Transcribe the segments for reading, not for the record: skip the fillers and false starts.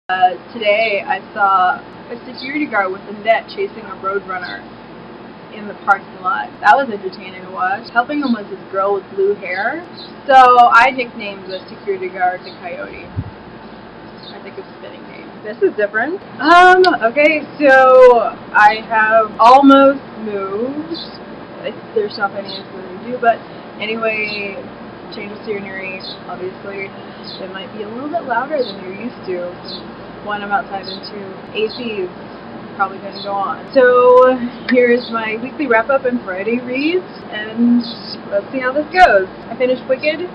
Today I saw a security guard with a net chasing a roadrunner in the parking lot. That was entertaining to watch. Helping him was this girl with blue hair. So I nicknamed the security guard the Coyote. I think it's a fitting name. This is different. Okay, so I have almost moved. There's stuff I need to do, but anyway, change of scenery, obviously. It might be a little bit louder than you're used to. One, I'm outside, and two, AC is probably going to go on. So here's my weekly wrap-up and Friday reads, and let's see how this goes. I finished Wicked.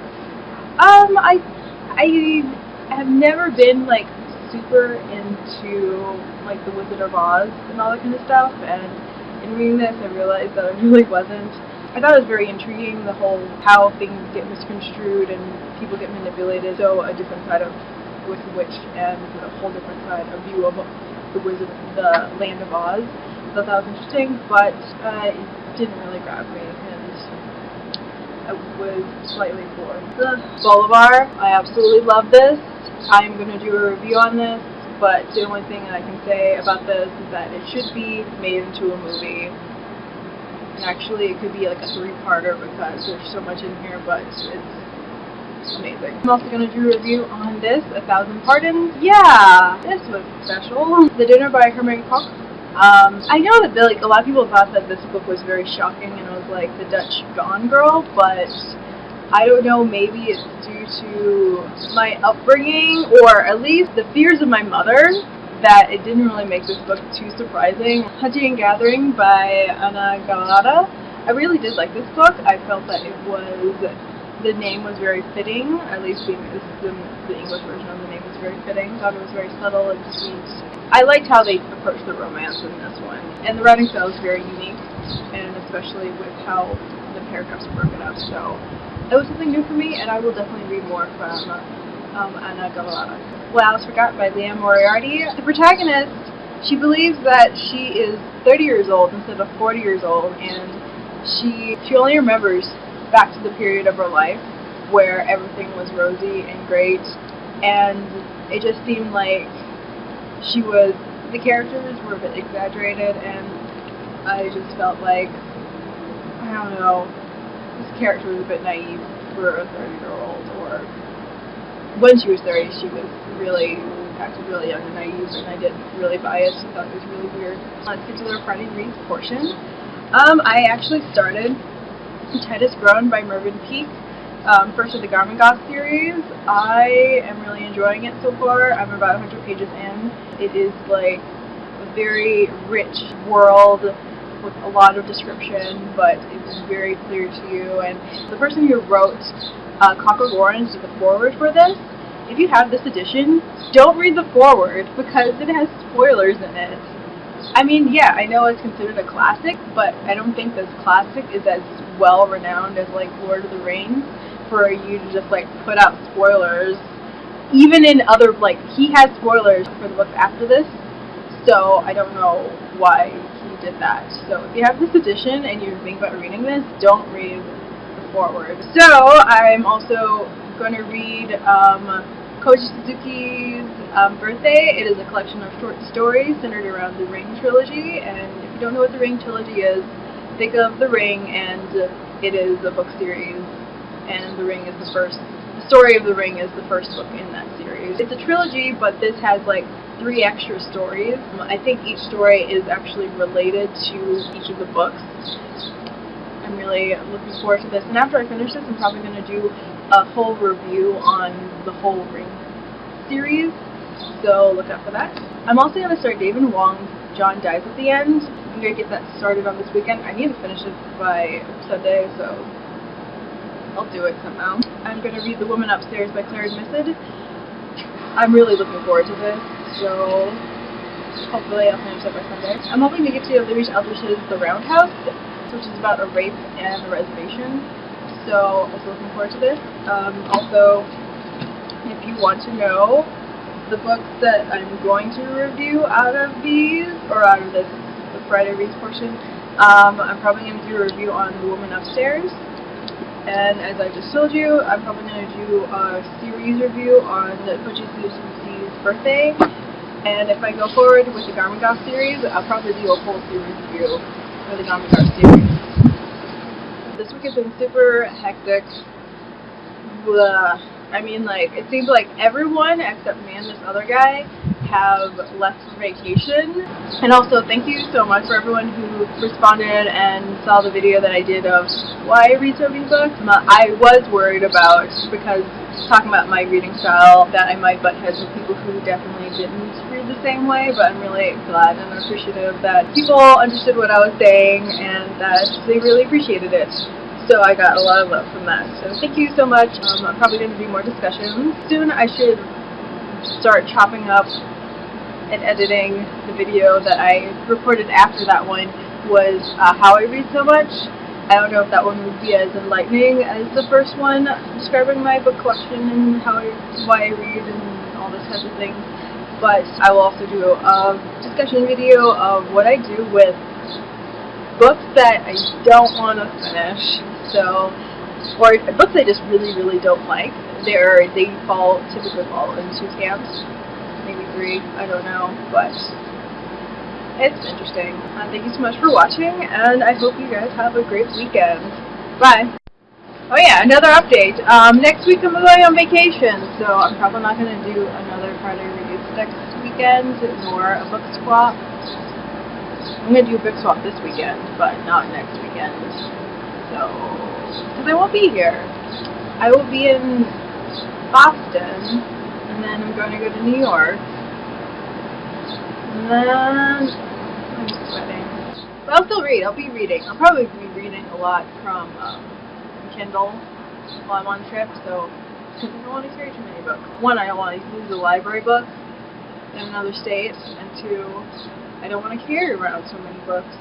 I have never been like super into like The Wizard of Oz and all that kind of stuff, and in reading this I realized that I really wasn't. I thought it was very intriguing, the whole how things get misconstrued and people get manipulated. So a different side of Wicked Witch and a whole different side of view of the land of Oz. I thought that was interesting, but it didn't really grab me, and I was slightly bored. The Bolivar, I absolutely love this. I'm going to do a review on this, but the only thing I can say about this is that it should be made into a movie. And actually, it could be like a three-parter because there's so much in here, but it's amazing. I'm also going to do a review on this, 1,000 Pardons. Yeah, this was special. The Dinner by Herman Koch. I know that a lot of people thought that this book was very shocking and it was like the Dutch Gone Girl, but I don't know, maybe it's due to my upbringing, or at least the fears of my mother, that it didn't really make this book too surprising. Hunting and Gathering by Anna Galata. I really did like this book. I felt that the name was very fitting, at least the English version of the name was very fitting. I thought it was very subtle and sweet. I liked how they approached the romance in this one. And the writing style is very unique, and especially with how the paragraphs are broken up. So it was something new for me, and I will definitely read more from Anna Galata. What I Almost Forgot by Leah Moriarty. The protagonist, she believes that she is 30 years old instead of 40 years old, and she only remembers back to the period of her life where everything was rosy and great, and it just seemed like the characters were a bit exaggerated, and I just felt like, I don't know, this character was a bit naive for a 30-year-old, or when she was 30, she was acted really young and naive, and I didn't really buy it. I thought it was really weird. Let's get to the Friday reads portion. I actually started Titus Grown by Mervyn Peake, first of the Garmin Goth series. I am really enjoying it so far. I'm about 100 pages in. It is like a very rich world with a lot of description, but it's very clear to you. And the person who wrote Clockwork Orange did the foreword for this. If you have this edition, don't read the foreword because it has spoilers in it. I mean, yeah, I know it's considered a classic, but I don't think this classic is as well renowned as like Lord of the Rings for you to just like put out spoilers. Even in other, like, he has spoilers for the books after this, so I don't know why he did that. So if you have this edition and you're thinking about reading this, don't read the foreword. So I'm also going to read Koji Suzuki's Birthday. It is a collection of short stories centered around the Ring trilogy, and if you don't know what the Ring trilogy is, think of The Ring, and it is a book series, and The Ring is the first. The Story of the Ring is the first book in that series. It's a trilogy, but this has like 3 extra stories. I think each story is actually related to each of the books. I'm really looking forward to this, and after I finish this, I'm probably going to do a whole review on the whole Ring series, so look out for that. I'm also going to start David Wong's John Dies at the End. I'm going to get that started on this weekend. I need to finish it by Sunday, so I'll do it somehow. I'm going to read The Woman Upstairs by Claire Missed. I'm really looking forward to this, so hopefully I'll finish it by Sunday. I'm hoping to get to Louise Eldridge's The Roundhouse, which is about a rape and a reservation, so I'm also looking forward to this. Also, if you want to know the books that I'm going to review out of these, or out of the Friday Reads portion, I'm probably going to do a review on The Woman Upstairs. And as I just told you, I'm probably going to do a series review on Koji Suzuki's Birthday, And if I go forward with the Garmin Golf series, I'll probably do a whole series review for the Garmin Golf series. This week has been super hectic. I mean, like, it seems like everyone except me and this other guy have left for vacation. And also, thank you so much for everyone who responded and saw the video that I did of why I read so many books. I was worried about, because talking about my reading style, that I might butt heads with people who definitely didn't read the same way, but I'm really glad and appreciative that people understood what I was saying and that they really appreciated it. So I got a lot of love from that. So thank you so much. I'm probably going to do more discussions. Soon I should start chopping up and editing the video that I recorded after that one was how I read so much. I don't know if that one would be as enlightening as the first one, describing my book collection and why I read and all those types of things. But I will also do a discussion video of what I do with books that I don't want to finish. So, or books I just really, really don't like. They typically fall into camps, maybe 3, I don't know, but it's interesting. Thank you so much for watching, and I hope you guys have a great weekend. Bye! Oh yeah, another update. Next week I'm going on vacation, so I'm probably not going to do another Friday release next weekend, nor a book swap. I'm going to do a book swap this weekend, but not next weekend. So, because I won't be here. I will be in Boston, and then I'm going to go to New York, and then I'm sweating. But I'll still read. I'll be reading. I'll probably be reading a lot from Kindle while I'm on trip, so because I don't want to carry too many books. 1, I don't want to lose a library book in another state, and 2, I don't want to carry around so many books.